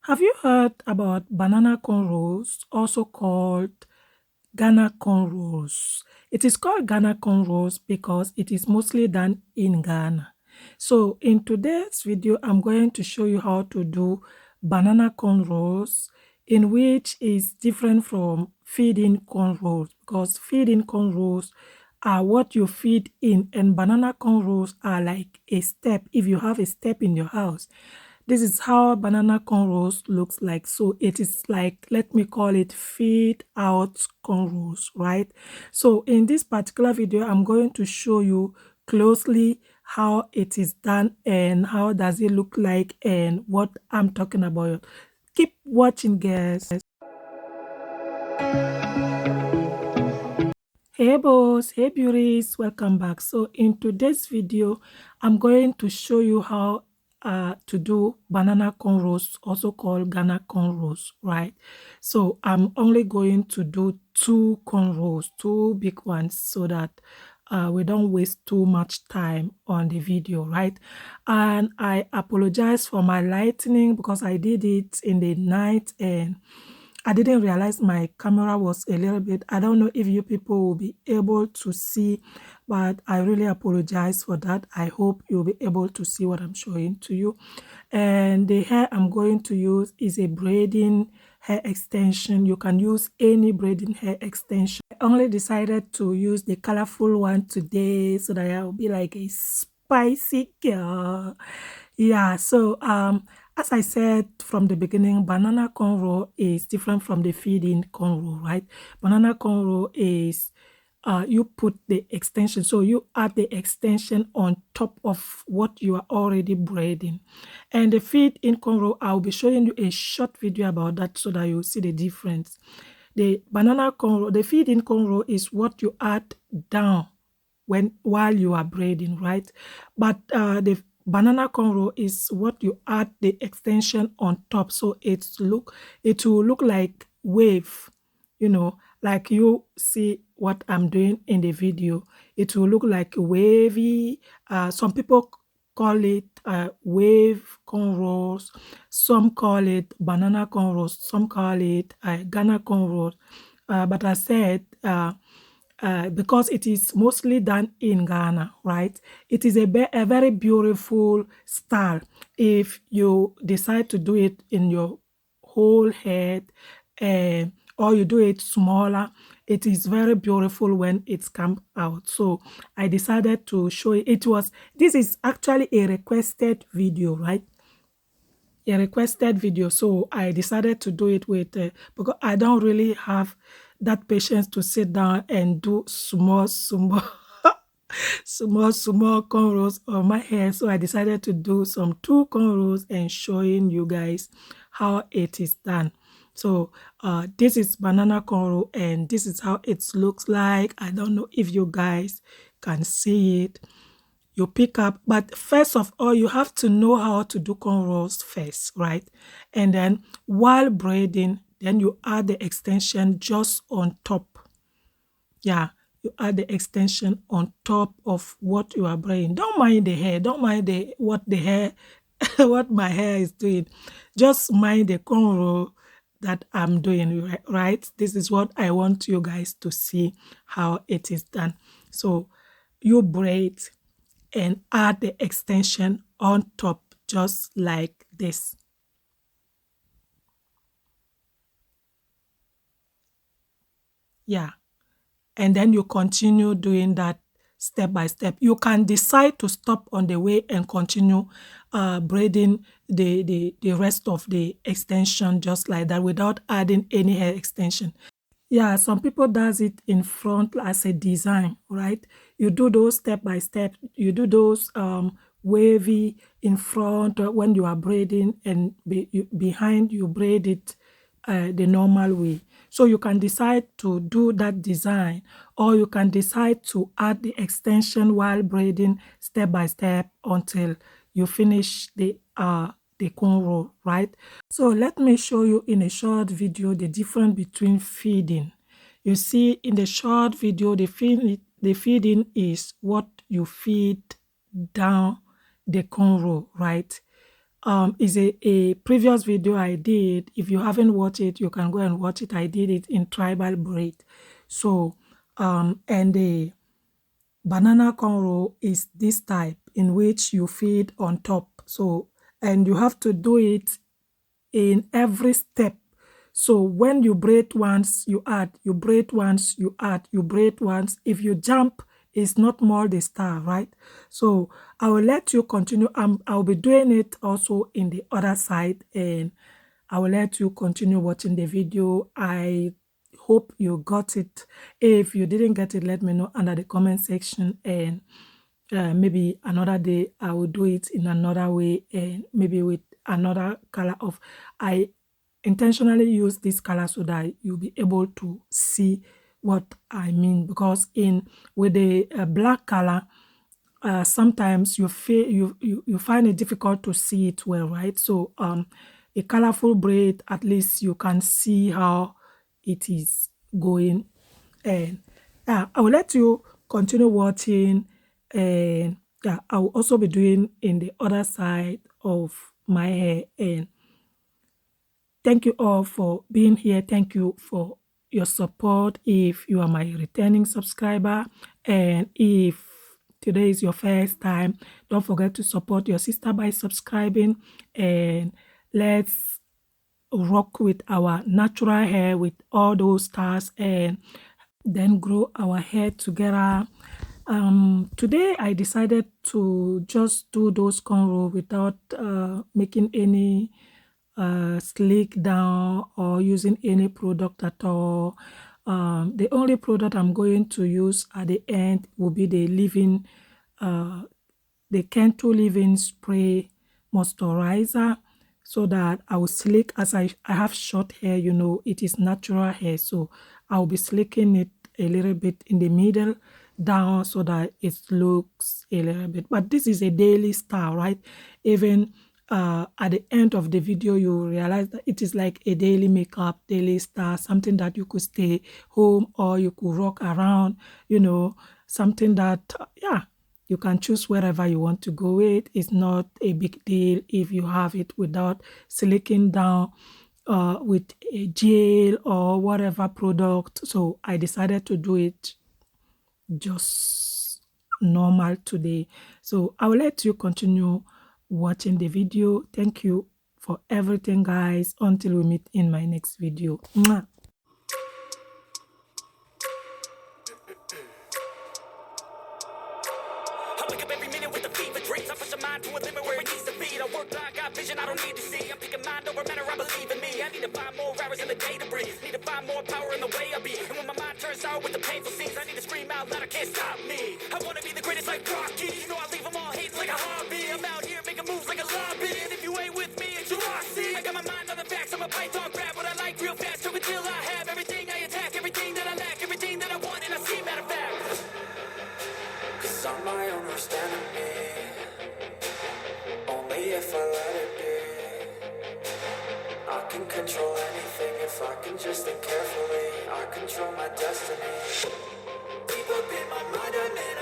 Have you heard about banana cornrows, also called Ghana cornrows? It is called Ghana cornrows because it is mostly done in Ghana. So in today's video, I'm going to show you how to do banana cornrows, in which is different from feed-in cornrows, because feed-in cornrows are what you feed in, and banana cornrows are like a step. If you have a step in your house, this is how banana cornrows looks like. So it is like, let me call it feed out cornrows, right? So in this particular video, I'm going to show you closely how it is done and how does it look like and what I'm talking about. Keep watching, guys. Hey boss, hey beauties, welcome back. So in today's video, I'm going to show you how to do banana cornrows, also called Ghana cornrows, right? So I'm only going to do two cornrows, two big ones, so that we don't waste too much time on the video, right? And I apologize for my lightning because I did it in the night and I didn't realize my camera was a little bit, I don't know if you people will be able to see, but I really apologize for that. I hope you'll be able to see what I'm showing to you. And the hair I'm going to use is a braiding hair extension. You can use any braiding hair extension. I only decided to use the colorful one today so that I'll be like a spicy girl. Yeah, so as I said from the beginning, banana cornrow is different from the feed-in cornrow, right? Banana cornrow is you put the extension, so you add the extension on top of what you are already braiding. And the feed-in cornrow, I'll be showing you a short video about that so that you'll see the difference. The banana cornrow, the feed-in cornrow is what you add down while you are braiding, right? But the banana cornrow is what you add the extension on top, so it will look like wave, like you see what I'm doing in the video. It will look like wavy. Some people call it wave cornrows, some call it banana cornrows, some call it Ghana cornrows. But I said because it is mostly done in Ghana, right? It is a very beautiful style. If you decide to do it in your whole head, uh, or you do it smaller, it is very beautiful when it's come out. So I decided to show it. This is actually a requested video, right? A requested video, so I decided to do it with because I don't really have that patience to sit down and do small small cornrows on my hair. So I decided to do some two cornrows and showing you guys how it is done. So this is banana cornrow and this is how it looks like. I don't know if you guys can see it. You pick up, but first of all, you have to know how to do cornrows first, right? And then while braiding, then you add the extension just on top. Yeah, you add the extension on top of what you are braiding. Don't mind the hair, don't mind what the hair what my hair is doing. Just mind the cornrow that I'm doing, right? This is what I want you guys to see how it is done. So you braid and add the extension on top just like this. Yeah, and then you continue doing that step by step. You can decide to stop on the way and continue braiding the rest of the extension just like that without adding any hair extension. Yeah, some people does it in front as a design, right? You do those step by step. You do those wavy in front when you are braiding, and behind you braid it the normal way. So you can decide to do that design, or you can decide to add the extension while braiding step by step until you finish the cornrow, right? So let me show you in a short video the difference between feeding. You see in the short video, the feeding is what you feed down the cornrow, right? is a previous video I did. If you haven't watched it, you can go and watch it. I did it in tribal braid. So and the banana cornrow is this type in which you feed on top. So and you have to do it in every step. So when you braid once, you add, you braid once, you add, you braid once. If you jump, it's not more the star, right? So I will let you continue. I'll be doing it also in the other side, and I will let you continue watching the video. I hope you got it. If you didn't get it, let me know under the comment section, and maybe another day I will do it in another way, and maybe with another color of. I intentionally use this color so that you'll be able to see what I mean, because in with the black color, sometimes you feel you find it difficult to see it well, right? So a colorful braid, at least you can see how it is going. And I will let you continue watching, and yeah, I will also be doing in the other side of my hair. And thank you all for being here. Thank you for your support. If you are my returning subscriber, and if today is your first time, don't forget to support your sister by subscribing, and let's rock with our natural hair with all those stars, and then grow our hair together. Today I decided to just do those cornrow without making any slick down or using any product at all. The only product I'm going to use at the end will be the leave-in the Kento leave-in spray moisturizer, so that I will slick, as I have short hair, you know, it is natural hair, so I'll be slicking it a little bit in the middle down so that it looks a little bit. But this is a daily style, right? Even at the end of the video, you realize that it is like a daily makeup, daily style, something that you could stay home or you could rock around, you know, something that, yeah, you can choose wherever you want to go with. It's not a big deal if you have it without slicking down with a gel or whatever product. So I decided to do it just normal today. So I will let you continue watching the video. Thank you for everything, guys. Until we meet in my next video. Mwah. I wake up every minute with a fever dreams. I push a mind to a limit where it needs to be. I work blind, got vision I don't need to see. I'm picking mind over matter, I believe in me. I need to find more hours in the day to breathe. Need to find more power in the way I be. And when my mind turns sour with the painful scenes, I need to scream out loud, I can't stop me. I wanna be the greatest like Rocky. You know I leave them all hating like a hobby. I'm out here making moves like a lobby. And if you ain't with me, it's your loss. I got my mind on the facts, I'm a python, grab what I like real fast. So until I have everything I attack, everything that I lack, everything that I want, and I see matter of fact. Cause I'm my own worst enemy. Only if I let it be. I can control anything if I can just think carefully. I control my destiny. Deep up in my mind, I'm in